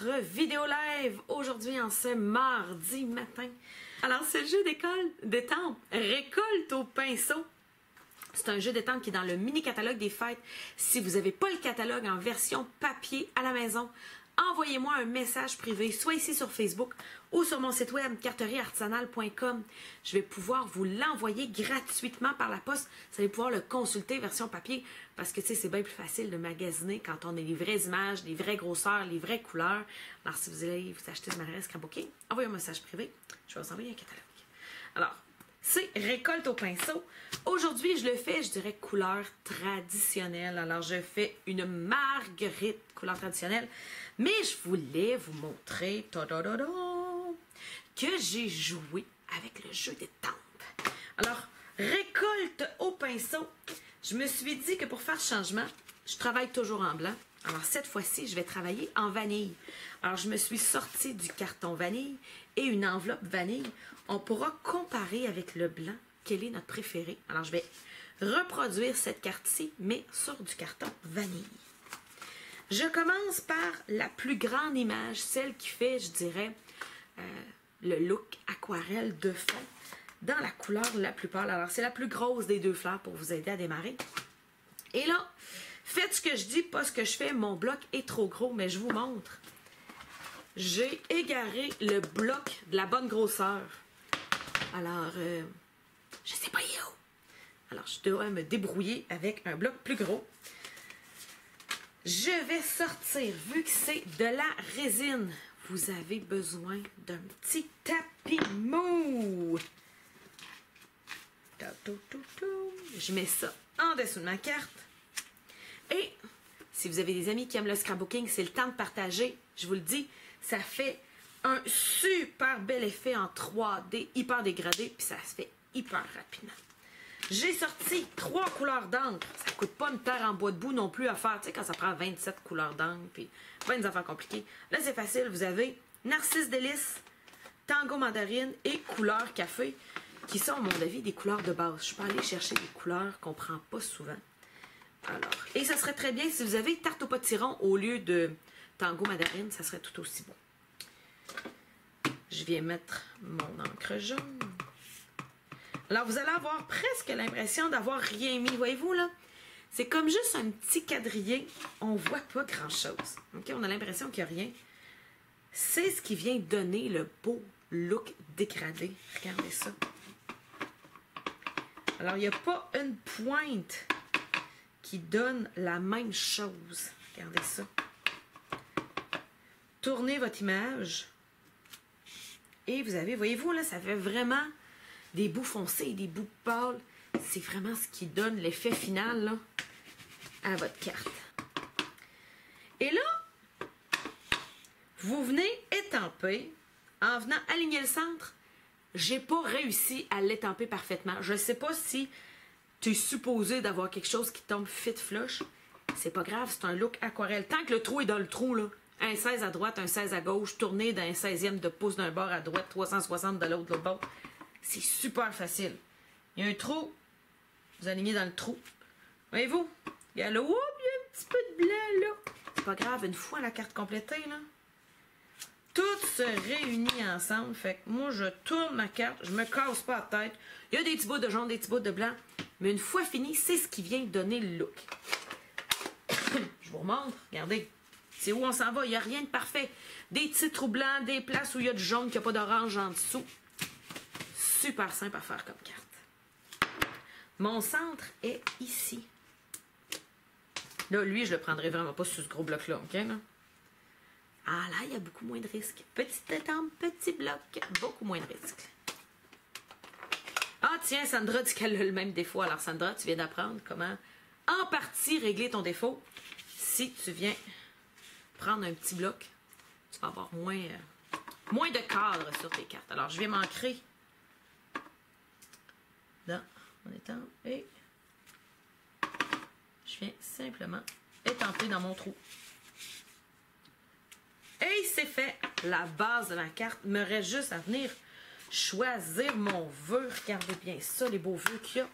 notre vidéo live aujourd'hui en ce mardi matin. Alors, c'est le jeu d'étampe Récolte au pinceau. C'est un jeu d'étampe qui est dans le mini-catalogue des fêtes. Si vous n'avez pas le catalogue en version papier à la maison, envoyez-moi un message privé, soit ici sur Facebook ou sur mon site web carterieartisanale.com. Je vais pouvoir vous l'envoyer gratuitement par la poste. Vous allez pouvoir le consulter version papier parce que tu sais, c'est bien plus facile de magasiner quand on a les vraies images, les vraies grosseurs, les vraies couleurs. Alors, si vous allez vous acheter ce matériel scrapbooking, envoyez un message privé. Je vais vous envoyer un catalogue. Alors, c'est Récolte au pinceau. Aujourd'hui, je le fais, je dirais, couleur traditionnelle. Alors, je fais une marguerite, couleur traditionnelle. Mais je voulais vous montrer que j'ai joué avec le jeu d'étampe. Alors, Récolte au pinceau. Je me suis dit que pour faire changement, je travaille toujours en blanc. Alors, cette fois-ci, je vais travailler en vanille. Alors, je me suis sortie du carton vanille et une enveloppe vanille. On pourra comparer avec le blanc quel est notre préféré. Alors, je vais reproduire cette carte-ci, mais sur du carton vanille. Je commence par la plus grande image, celle qui fait, je dirais, le look aquarelle de fond dans la couleur la plus pâle. Alors, c'est la plus grosse des deux fleurs pour vous aider à démarrer. Et là, faites ce que je dis, pas ce que je fais. Mon bloc est trop gros, mais je vous montre. J'ai égaré le bloc de la bonne grosseur. Alors, je sais pas où. Alors, je devrais me débrouiller avec un bloc plus gros. Je vais sortir, vu que c'est de la résine, vous avez besoin d'un petit tapis mou. Je mets ça en dessous de ma carte. Et si vous avez des amis qui aiment le scrapbooking, c'est le temps de partager. Je vous le dis, ça fait un super bel effet en 3D, hyper dégradé, puis ça se fait hyper rapidement. J'ai sorti 3 couleurs d'encre. Ça ne coûte pas une terre en bois de boue non plus à faire. Tu sais, quand ça prend 27 couleurs d'encre, puis pas des affaires compliquées. Là, c'est facile. Vous avez Narcisse Délice, Tango Mandarine et Couleur Café, qui sont, à mon avis, des couleurs de base. Je peux aller chercher des couleurs qu'on ne prend pas souvent. Alors, et ça serait très bien si vous avez Tarte au potiron au lieu de Tango Mandarine, ça serait tout aussi bon. Je viens mettre mon encre jaune. Alors, vous allez avoir presque l'impression d'avoir rien mis. Voyez-vous, là? C'est comme juste un petit quadrillé. On voit pas grand-chose. OK? On a l'impression qu'il n'y a rien. C'est ce qui vient donner le beau look dégradé. Regardez ça. Alors, il n'y a pas une pointe qui donne la même chose. Regardez ça. Tournez votre image. Et vous avez, voyez-vous, là, ça fait vraiment des bouts foncés et des bouts pâles. C'est vraiment ce qui donne l'effet final là, à votre carte. Et là, vous venez étamper en venant aligner le centre. J'ai pas réussi à l'étamper parfaitement. Je sais pas si tu es supposé d'avoir quelque chose qui tombe fit flush. C'est pas grave, c'est un look aquarelle. Tant que le trou est dans le trou, là, un 16 à droite, un 16 à gauche, tourné d'un 16e de pouce d'un bord à droite, 360 de l'autre bord. C'est super facile. Il y a un trou. Vous alignez dans le trou. Voyez-vous? Il y a là, oups, il y a un petit peu de blanc là. C'est pas grave, une fois la carte complétée, là, tout se réunit ensemble. Fait que moi, je tourne ma carte, je me casse pas la tête. Il y a des petits bouts de jaune, des petits bouts de blanc. Mais une fois fini, c'est ce qui vient donner le look. Je vous remontre. Regardez. C'est où on s'en va. Il n'y a rien de parfait. Des petits trous blancs, des places où il y a du jaune, qu'il n'y a pas d'orange en dessous. Super simple à faire comme carte. Mon centre est ici. Là, lui, je le prendrai vraiment pas sur ce gros bloc-là, OK? Là? Ah là, il y a beaucoup moins de risques. Petite étampe, petit bloc, beaucoup moins de risques. Ah tiens, Sandra dit qu'elle a le même défaut. Alors Sandra, tu viens d'apprendre comment en partie régler ton défaut. Si tu viens prendre un petit bloc, tu vas avoir moins de cadre sur tes cartes. Alors, je vais m'ancrer dans mon étampe et je viens simplement étamper dans mon trou. Et c'est fait. La base de ma carte me reste juste à venir choisir mon vœu. Regardez bien ça, les beaux vœux qu'il y a.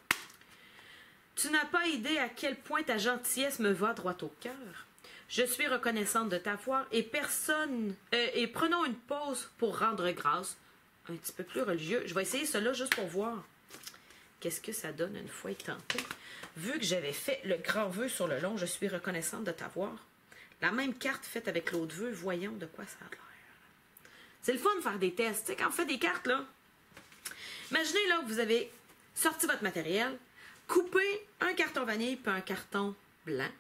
Tu n'as pas idée à quel point ta gentillesse me va droit au cœur. Je suis reconnaissante de t'avoir et et prenons une pause pour rendre grâce. Un petit peu plus religieux. Je vais essayer cela juste pour voir qu'est-ce que ça donne une fois tenté. Vu que j'avais fait le grand vœu sur le long, je suis reconnaissante de t'avoir. La même carte faite avec l'autre vœu, voyons de quoi ça a l'air. C'est le fun de faire des tests. Tu sais, quand on fait des cartes, là, imaginez là que vous avez sorti votre matériel, coupé un carton vanille puis un carton blanc,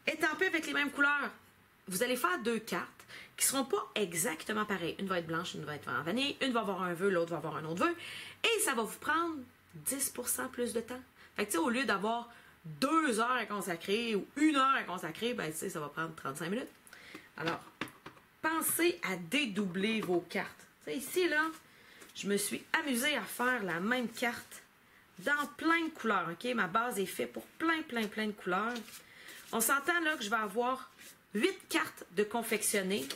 étampé avec les mêmes couleurs. Vous allez faire 2 cartes qui ne seront pas exactement pareilles. Une va être blanche, une va être en vanille, une va avoir un vœu, l'autre va avoir un autre vœu. Et ça va vous prendre 10% plus de temps. Fait que, tu sais, au lieu d'avoir 2 heures à consacrer ou 1 heure à consacrer, ben, tu sais, ça va prendre 35 minutes. Alors, pensez à dédoubler vos cartes. Tu sais, ici, là, je me suis amusée à faire la même carte dans plein de couleurs, OK? Ma base est faite pour plein de couleurs. On s'entend, là, que je vais avoir 8 cartes de confectionner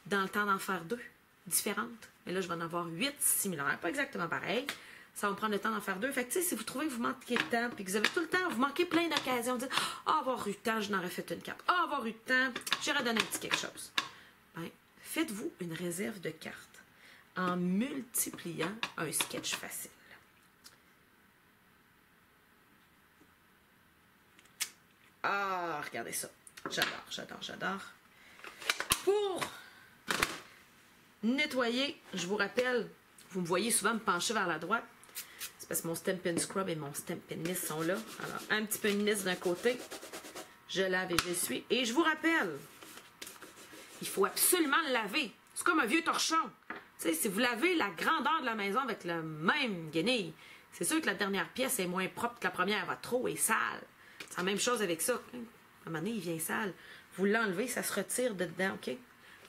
dans le temps d'en faire 2 différentes. Mais là, je vais en avoir 8 similaires, pas exactement pareil. Ça va me prendre le temps d'en faire 2. Fait que, tu sais, si vous trouvez que vous manquez de temps, puis que vous avez tout le temps, vous manquez plein d'occasions, vous dites, avoir eu le temps, je n'aurais fait une carte. Avoir eu le temps, j'aurais donné un petit quelque chose. Ben, faites-vous une réserve de cartes en multipliant un sketch facile. Ah, regardez ça. J'adore. Pour nettoyer, je vous rappelle, vous me voyez souvent me pencher vers la droite. C'est parce que mon Stampin' Scrub et mon Stampin' Mist sont là. Alors, un petit peu de mist d'un côté. Je lave et j'essuie. Et je vous rappelle, il faut absolument le laver. C'est comme un vieux torchon. Tu sais, si vous lavez la grandeur de la maison avec le même guenille, c'est sûr que la dernière pièce est moins propre que la première. Votre trop est sale. C'est la même chose avec ça. À un moment donné, il vient sale. Vous l'enlevez, ça se retire de dedans, OK?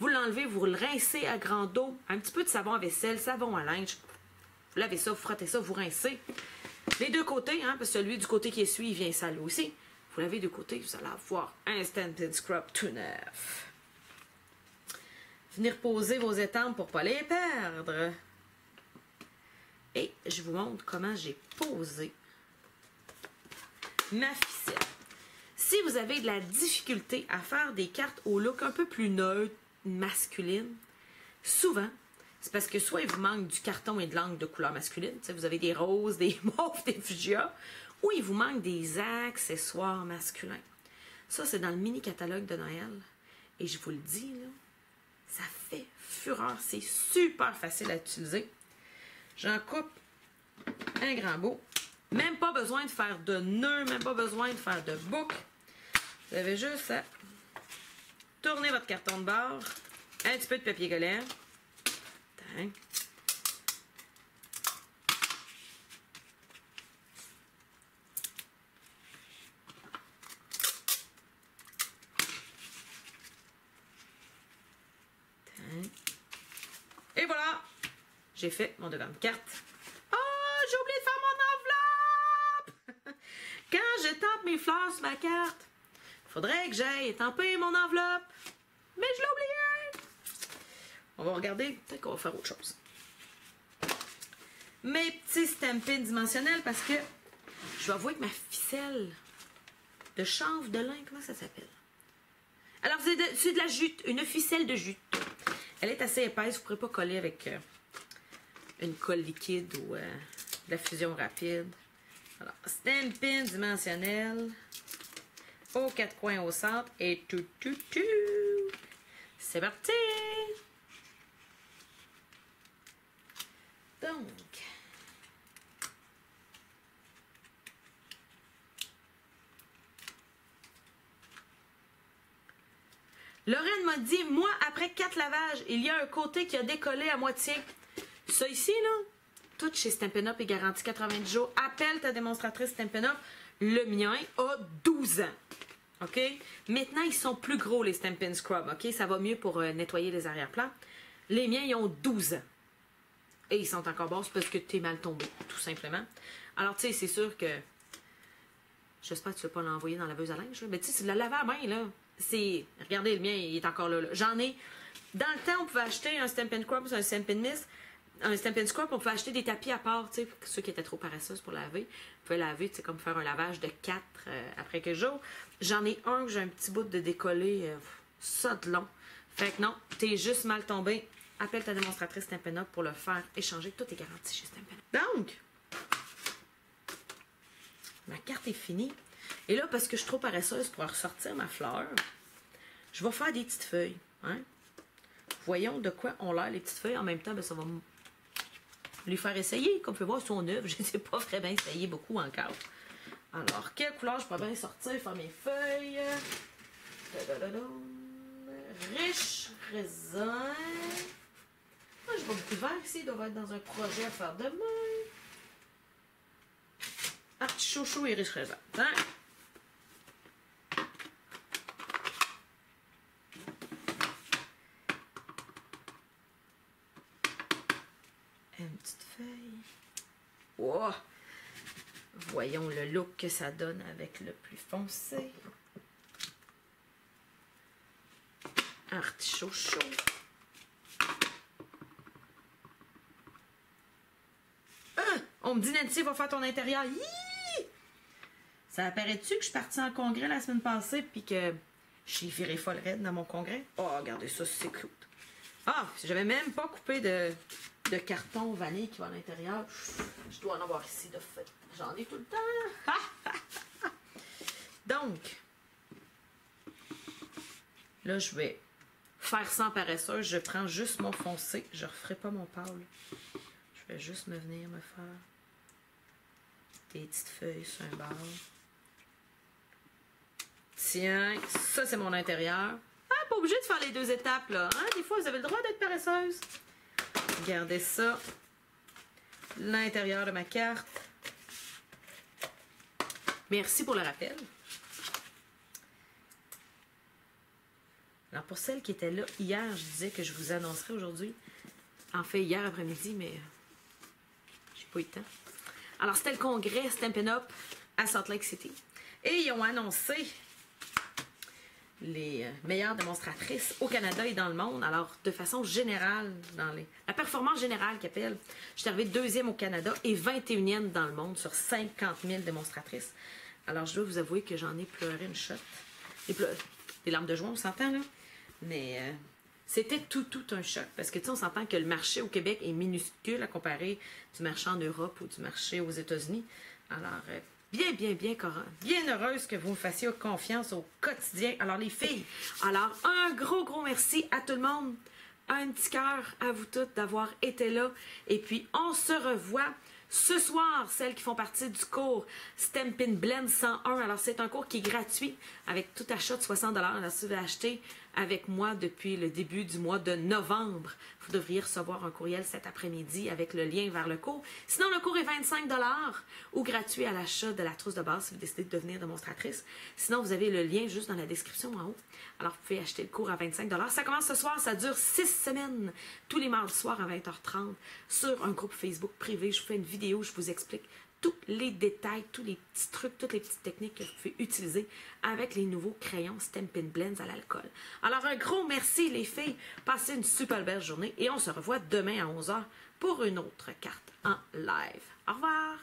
Vous l'enlevez, vous le rincez à grande eau. Un petit peu de savon à vaisselle, savon à linge. Vous lavez ça, vous frottez ça, vous rincez. Les 2 côtés, hein, parce que celui du côté qui essuie, il vient sale aussi. Vous lavez 2 côtés, vous allez avoir un Stampin' Scrub tout neuf. Venez reposer vos étampes pour ne pas les perdre. Et je vous montre comment j'ai posé ma ficelle. Si vous avez de la difficulté à faire des cartes au look un peu plus neutre, masculine, souvent, c'est parce que soit il vous manque du carton et de l'encre de couleur masculine, vous avez des roses, des mauves, des fuchsias, ou il vous manque des accessoires masculins. Ça, c'est dans le mini-catalogue de Noël. Et je vous le dis, là, ça fait fureur. C'est super facile à utiliser. J'en coupe un grand bout. Même pas besoin de faire de nœuds, même pas besoin de faire de boucles. Vous avez juste à tourner votre carton de bord, un petit peu de papier collant. Tac. Et voilà! J'ai fait mon devant de carte. Oh, j'ai oublié de faire mon enveloppe! Quand j'étampe mes fleurs sur ma carte, il faudrait que j'aille étamper mon enveloppe. Mais je l'ai oublié! On va regarder, peut-être qu'on va faire autre chose. Mes petits stampins dimensionnels, parce que je vais avouer que ma ficelle de chanvre de lin, comment ça s'appelle? Alors, c'est de la jute, une ficelle de jute. Elle est assez épaisse, vous ne pourrez pas coller avec une colle liquide ou de la fusion rapide. Alors, stampin dimensionnel aux 4 coins au centre et tout. C'est parti! Donc, Lorraine m'a dit, moi, après 4 lavages, il y a un côté qui a décollé à moitié. Ça ici, là, tout chez Stampin' Up est garanti 90 jours. Appelle ta démonstratrice Stampin' Up. Le mien a 12 ans. OK? Maintenant, ils sont plus gros, les Stampin' Scrub. OK? Ça va mieux pour nettoyer les arrière-plans. Les miens, ils ont 12 ans. Et ils sont encore bons, c'est parce que tu es mal tombé, tout simplement. Alors, tu sais, c'est sûr que... J'espère que tu ne vas pas l'envoyer dans la laveuse à linge. Là. Mais tu sais, c'est de la laver à main, là. C'est... Regardez, le mien, il est encore là. J'en ai... Dans le temps, on pouvait acheter un Stampin' Scrub ou un Stampin' Mist. un Stampin' Scrub, on pouvait acheter des tapis à part, tu sais, pour ceux qui étaient trop paresseuses pour laver. On pouvait laver, tu sais, comme faire un lavage de 4 après quelques jours. J'en ai un que j'ai un petit bout de décollé, ça de long. Fait que non, t'es juste mal tombé. Appelle ta démonstratrice Stampin' Up pour le faire échanger. Tout est garanti chez Stampin' Up. Donc, ma carte est finie. Et là, parce que je suis trop paresseuse pour ressortir ma fleur, je vais faire des petites feuilles. Hein? Voyons de quoi ont l'air les petites feuilles. En même temps, ben, ça va les faire essayer. Comme vous pouvez voir, elles sont neuves. Je ne les ai pas vraiment essayé beaucoup encore. Alors, quelle couleur je pourrais bien sortir, faire mes feuilles? Riche raisin. Ah, je vois beaucoup de vert ici. Il doit être dans un projet à faire demain. Artichaut chaud et riche raisin. Hein? Une petite feuille. Wow! Voyons le look que ça donne avec le plus foncé. Artichaut chaud. On me dit, Nancy, va faire ton intérieur. Yee! Ça apparaît-tu que je suis partie en congrès la semaine passée puis que j'ai viré folle raide dans mon congrès? Oh, regardez ça, c'est cute. Ah, j'avais même pas coupé de carton vanille qui va à l'intérieur. Je dois en avoir ici de fait. J'en ai tout le temps. Donc, là, je vais faire sans paresseuse. Je prends juste mon foncé. Je ne referai pas mon pâle. Je vais juste me venir me faire des petites feuilles sur un bord. Tiens, ça c'est mon intérieur. Ah, pas obligé de faire les 2 étapes, là. Hein? Des fois, vous avez le droit d'être paresseuse. Regardez ça. L'intérieur de ma carte. Merci pour le rappel. Alors, pour celles qui étaient là hier, je disais que je vous annoncerai aujourd'hui. En fait, hier après-midi, mais j'ai pas eu le temps. Alors, c'était le congrès Stampin' Up à Salt Lake City. Et ils ont annoncé les meilleures démonstratrices au Canada et dans le monde. Alors, de façon générale, la performance générale qu'ils appellent, je suis arrivée 2e au Canada et 21e dans le monde sur 50 000 démonstratrices. Alors, je dois vous avouer que j'en ai pleuré une shot. Des larmes de joie, on s'entend, là? Mais c'était tout un choc. Parce que, tu sais, on s'entend que le marché au Québec est minuscule à comparer du marché en Europe ou du marché aux États-Unis. Alors, bien heureuse que vous me fassiez confiance au quotidien. Alors, les filles, alors, un gros merci à tout le monde. Un petit cœur à vous toutes d'avoir été là. Et puis, on se revoit ce soir, celles qui font partie du cours Stampin' Blend 101. Alors, c'est un cours qui est gratuit avec tout achat de 60 $. Alors, si vous avez acheté avec moi depuis le début du mois de novembre, vous devriez recevoir un courriel cet après-midi avec le lien vers le cours. Sinon, le cours est 25 $ ou gratuit à l'achat de la trousse de base si vous décidez de devenir démonstratrice. Sinon, vous avez le lien juste dans la description en haut. Alors, vous pouvez acheter le cours à 25 $. Ça commence ce soir, ça dure 6 semaines, tous les mardis soirs à 20h30 sur un groupe Facebook privé. Je vous fais une vidéo, je vous explique tous les détails, tous les petits trucs, toutes les petites techniques que vous pouvez utiliser avec les nouveaux crayons Stampin' Blends à l'alcool. Alors, un gros merci les filles. Passez une super belle journée et on se revoit demain à 11h pour une autre carte en live. Au revoir!